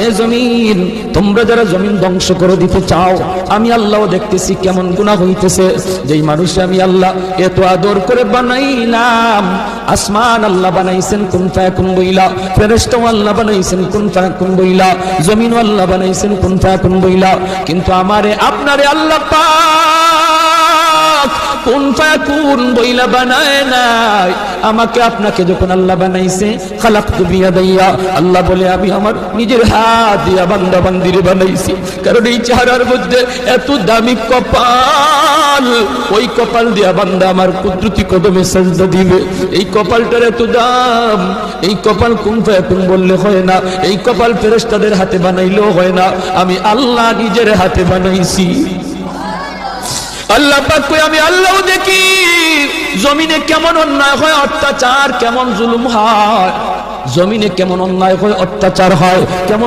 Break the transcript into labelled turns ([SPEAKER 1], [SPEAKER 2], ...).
[SPEAKER 1] এ জমিন, তোমরা যারা জমিন ধ্বংস করে দিতে চাও, আমি আল্লাহ দেখতেছি কেমন গুনাহ হইতেছে। যেই মানুষ আমি আল্লাহ এত আদর করে বানাইলাম, আসমান আল্লাহ বানাইছেন কুন ফায়াকুন বইলা, ফেরেশতা আল্লাহ বানাইছেন কুন ফায়াকুন বইলা, জমিন আল্লাহ বানাইছেন কুন ফায়াকুন বইলা, কিন্তু আমারে আপনারে আল্লাহ পাক কুন ফায়াকুন বইলা বানায় নাই। আমাকে আপনাকে যখন আল্লাহ বানাইছে, খালাকতু বিয়াদাইয়া, আল্লাহ বলে আমি আমার নিজের হাত দিয়া বান্দা বান্দিরে বানাইছি। কারণ এই চেহারার মধ্যে এত দামি কপাল, ওই কপাল দিয়া বান্দা আমার কুদরতি কদমে সাজদা দিবে। এই কপালটার এত দাম, এই কপাল কুন ফায়াকুন বললে হয় না, এই কপাল ফেরেশতাদের হাতে বানাইলেও হয় না, আমি আল্লাহ নিজের হাতে বানাইছি। আল্লাহ পাক কই আমি আল্লাহ দেখি জমিনে কেমন অন্যায় হয়, অত্যাচার কেমন জুলুম হয়, জমিনে কেমন অন্যায় হয়, অত্যাচার হয়, কেমন